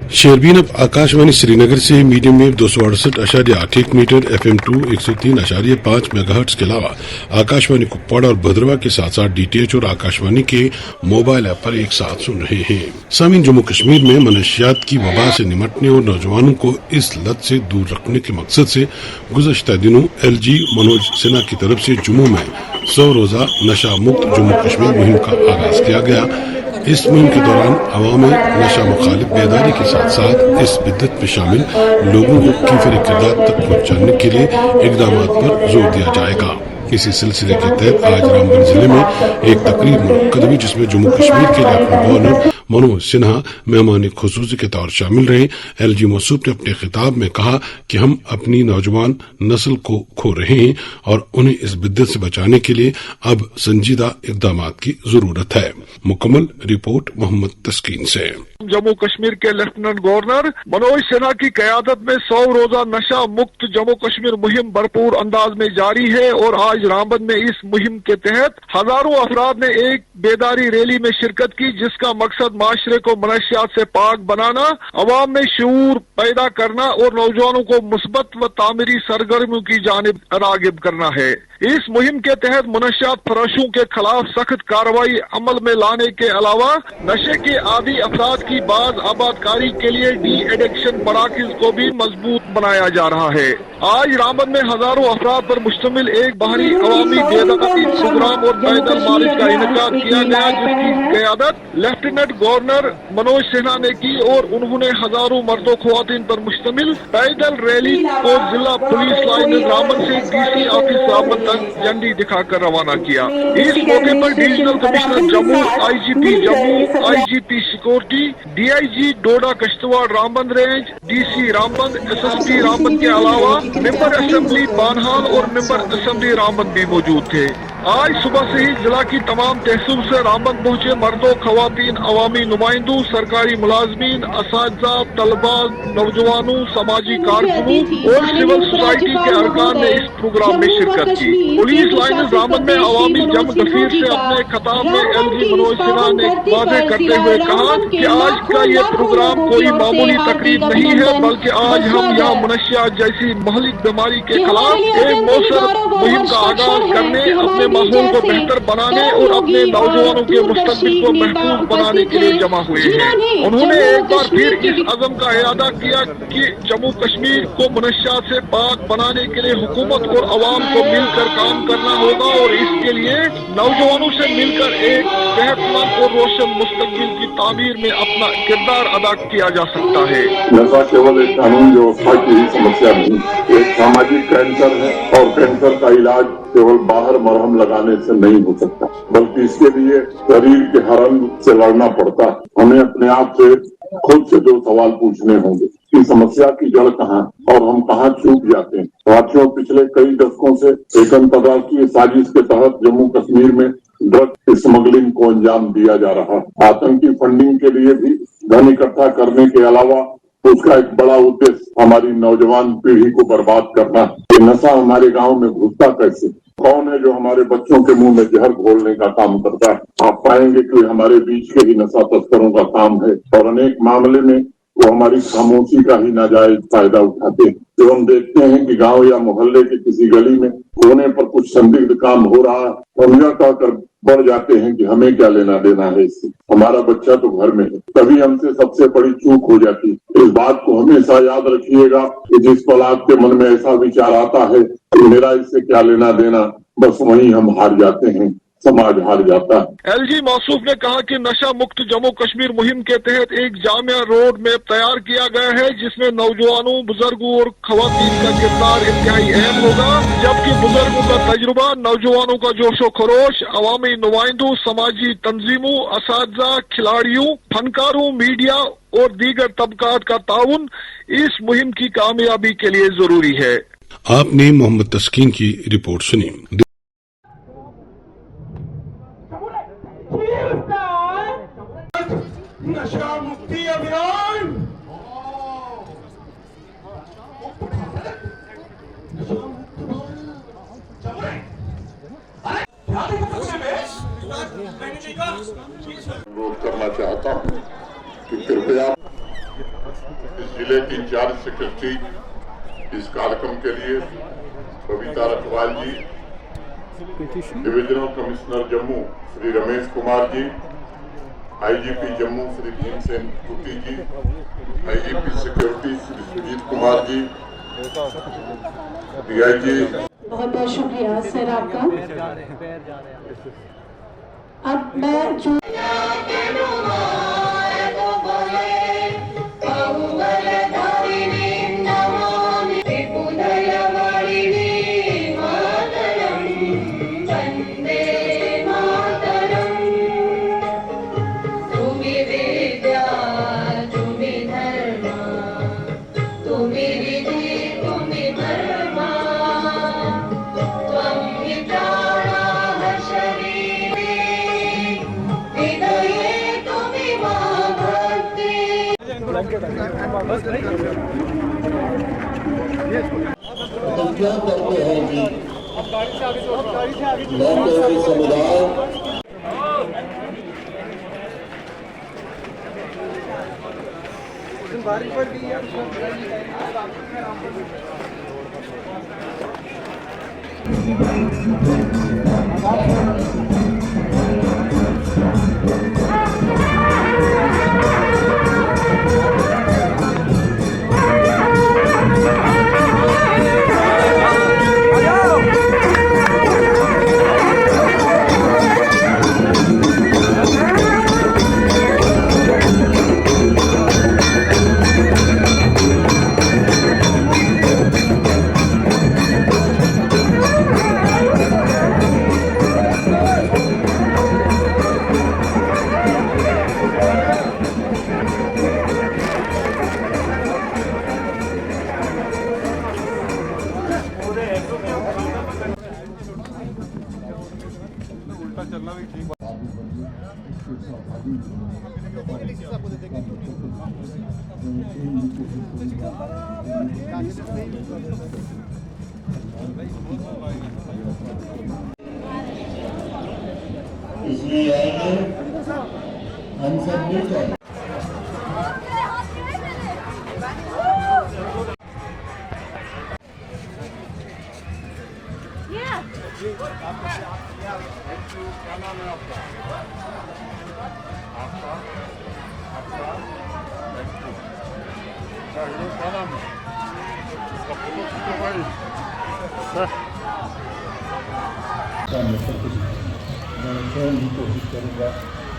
शेरबीन अब आकाशवाणी श्रीनगर से medium wave 268.81 metre FM2 103.5 megahertz के अलावा आकाशवाणी कुपवाड़ा और भद्रवा के साथ साथ DTH और आकाशवाणी के मोबाइल ऐप पर एक साथ सुन रहे हैं। सामीन, जम्मू कश्मीर में मनशियात की वबा से निमटने और नौजवानों को इस लत से दूर रखने के मकसद से गुज़श्ता दिनों LG मनोज सिन्हा की तरफ से जम्मू में 100 रोजा नशा मुक्त जम्मू कश्मीर मुहिम का आगाज किया गया। इस मुहिम के दौरान अवाम में नशा मुखालिफ बेदारी के साथ साथ इस बिद्दत में शामिल लोगों को कीफर किरदार तक पहुंचाने के लिए इकदाम पर जोर दिया जाएगा। इसी सिलसिले के तहत आज रामबन जिले में एक तकरीब मुनक्कद हुई जिसमें जम्मू कश्मीर के लेफ्टिनेंट गवर्नर मनोज सिन्हा मेहमान खुसूसी के तौर शामिल रहे। LG मौसूफ ने अपने खिताब में कहा कि हम अपनी नौजवान नस्ल को खो रहे हैं और उन्हें इस बिद्दत से बचाने के लिए अब संजीदा इकदाम की जरूरत है। मुकम्मल रिपोर्ट मोहम्मद तस्कीन से। जम्मू कश्मीर के लेफ्टिनेंट गवर्नर मनोज सिन्हा की क़यादत में 100 रोजा नशा मुक्त जम्मू कश्मीर मुहिम भरपूर अंदाज में जारी है और आज रामबन में इस मुहिम के तहत हजारों अफराद ने एक बेदारी रैली में शिरकत की, जिसका मकसद माशरे को मनशियात से पाक बनाना, अवाम में शऊर पैदा करना और नौजवानों को मुस्बत व तामीरी सरगर्मियों की जानिब रागिब करना है। इस मुहिम के तहत मनशियात फरोशों के खिलाफ सख्त कार्रवाई अमल में लाने के अलावा नशे के आदी अफराद की बाज आबादकारी के लिए डी एडिक्शन मराकज को भी मजबूत बनाया जा रहा है। आज रामबन में हजारों अफराद पर मुश्तमिल एक बाहरी अवामी बेदारी प्रोग्राम और पैदल मार्च का इनेकाद किया गया, जिसकी क़यादत लेफ्टिनेंट गवर्नर मनोज सिन्हा ने की और उन्होंने हजारों मर्दों ख्वातीन पर मुश्तमिल पैदल रैली को जिला पुलिस लाइन रामबन से DC ऑफिस रामबन तक झंडी दिखाकर रवाना किया। इस मौके पर divisional commissioner Jammu, IGP Jammu, IGP security, DIG Doda Kishtwar Ramban range, DC Ramban, SSP Ramban के अलावा मेंबर असेंबली बानहाल और मेंबर असेंबली रामबन भी मौजूद थे। आज सुबह से ही जिला की तमाम तहसील से रामबन पहुंचे मर्दों, खवातीन, अवामी नुमाइंदों, सरकारी मुलाजमीन, असातिज़ा, तलबा, नौजवानों, समाजी कारकुनों और सिविल सोसाइटी के अरकान ने इस प्रोग्राम में शिरकत की। पुलिस लाइन रामबन में अवामी जम गफीर से अपने खिताब में LG मनोज सिन्हा ने वादे करते हुए कहा कि आज का ये प्रोग्राम कोई मामूली तकरीब नहीं है, बल्कि आज हम यहाँ मनशियात जैसी महलिक बीमारी के खिलाफ एक मौसर मुहिम का आगाज करने, अपने माहौल को बेहतर बनाने और अपने नौजवानों के मुस्तकबिल को महफूज बनाने के लिए जमा हुए हैं। उन्होंने एक बार फिर इस अज़म का इरादा किया कि जम्मू कश्मीर को मनशियात से पाक बनाने के लिए हुकूमत और अवाम को मिलकर काम करना होगा और इसके लिए नौजवानों से मिलकर एक सेहतमंद और रोशन मुस्तकबिल की तामीर में अपना किरदार अदा किया जा सकता है। नशा केवल एक कानून व्यवस्था की ही समस्या नहीं, एक सामाजिक कैंसर है और कैंसर का इलाज केवल बाहर मरहम लगाने से नहीं हो सकता, बल्कि इसके लिए शरीर के हर अंग से लड़ना पड़ता है। हमें अपने आप से खुद से 2 सवाल पूछने होंगे कि समस्या की जड़ कहाँ और हम कहाँ चूक जाते हैं। साथियों, पिछले कई दशकों से एक अंतर्राष्ट्रीय साजिश के तहत जम्मू कश्मीर में ड्रग स्मगलिंग को अंजाम दिया जा रहा है। आतंकी फंडिंग के लिए भी धन इकट्ठा करने के अलावा उसका एक बड़ा उद्देश्य हमारी नौजवान पीढ़ी को बर्बाद करना। ये नशा हमारे गांव में घुसता कैसे? कौन है जो हमारे बच्चों के मुंह में जहर घोलने का काम करता है? आप पाएंगे कि हमारे बीच के ही नशा तस्करों का काम है और अनेक मामले में वो हमारी खामोशी का ही नाजायज फायदा उठाते हैं। जब हम देखते हैं कि गांव या मोहल्ले की किसी गली में कोने पर कुछ संदिग्ध काम हो रहा है, हम यह कहकर बढ़ जाते हैं कि हमें क्या लेना देना है इससे, हमारा बच्चा तो घर में है। तभी हमसे सबसे बड़ी चूक हो जाती है। इस बात को हमेशा याद रखिएगा कि जिस पल आपके मन में ऐसा विचार आता है कि मेरा इससे क्या लेना देना, बस वहीं हम हार जाते हैं, समाज हार जाता है। LG मौसूफ ने कहा कि नशा मुक्त जम्मू कश्मीर मुहिम के तहत एक जामिया रोड मैप तैयार किया गया है, जिसमें नौजवानों, बुजुर्गों और खवातीन का किरदार इंतहाई अहम होगा, जबकि बुजुर्गों का तजुर्बा, नौजवानों का जोशो खरोश, अवामी नुमाइंदों, समाजी तंजीमों, असातिज़ा, खिलाड़ियों, फनकारों, मीडिया और दीगर तबकात का ताउन इस मुहिम की कामयाबी के लिए जरूरी है। आपने मोहम्मद तस्कीन की रिपोर्ट सुनी। नशा मुक्ति अभियान, अनुरोध करना चाहता हूँ कि कृपया इस जिले की इंचार्ज सेक्रेटरी इस कार्यक्रम के लिए बबीता रखवाल जी, divisional commissioner Jammu Shri Ramesh Kumar ji, IGP Jammu Shri Bhimsen कुटी जी, IGP security Shri Sujit Kumar ji, DIG. बहुत बहुत शुक्रिया सर आपका। अब मैं जो क्या करते हैं कि लौटे समुदाय बारिश पड़ गई है। इसलिए आएंगे हम सब मिलकर मैं स्वयं भी कोशिश करूँगा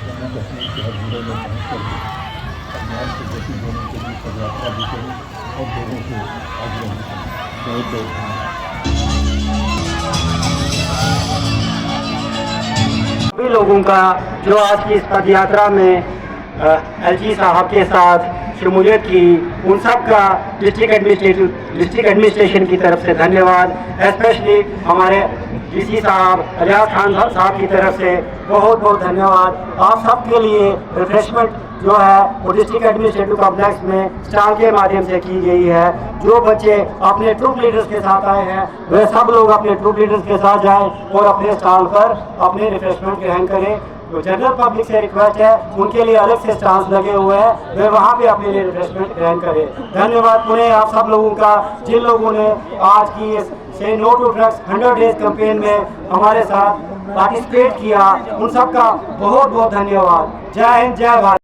जम्मू कश्मीर के हर जिले में पहुँच करके अभियान को गति देने के लिए पदयात्रा भी करूँ और लोगों को आगे बढ़ाऊँ। बहुत बहुत सभी लोगों का जो आज की इस पदयात्रा में एलजी साहब के साथ शमूलियत की, उन सब का डिस्ट्रिक्ट एडमिनिस्ट्रेशन की तरफ से धन्यवाद। स्पेशली हमारे डीसी साहब अलियास खान साहब की तरफ से बहुत बहुत धन्यवाद। आप सबके लिए रिफ्रेशमेंट जो है वो डिस्ट्रिक्ट एडमिनिस्ट्रेटिव कॉम्प्लेक्स में स्टॉल के माध्यम से की गई है। जो बच्चे अपने ट्रूप लीडर्स के साथ आए हैं वे सब लोग अपने ट्रूप लीडर्स के साथ जाएं और अपने स्टॉल पर अपने रिफ्रेशमेंट ग्रहण करें। तो जनरल पब्लिक से रिक्वेस्ट है, उनके लिए अलग से स्टॉल्स लगे हुए हैं, वे वहाँ पे अपने लिए रिफ्रेशमेंट ग्रहण करें। धन्यवाद पुनः आप सब लोगों का, जिन लोगों ने आज की से no to drugs 100 days campaign में हमारे साथ पार्टिसिपेट किया, उन सब का बहुत बहुत धन्यवाद। जय हिंद, जय भारत।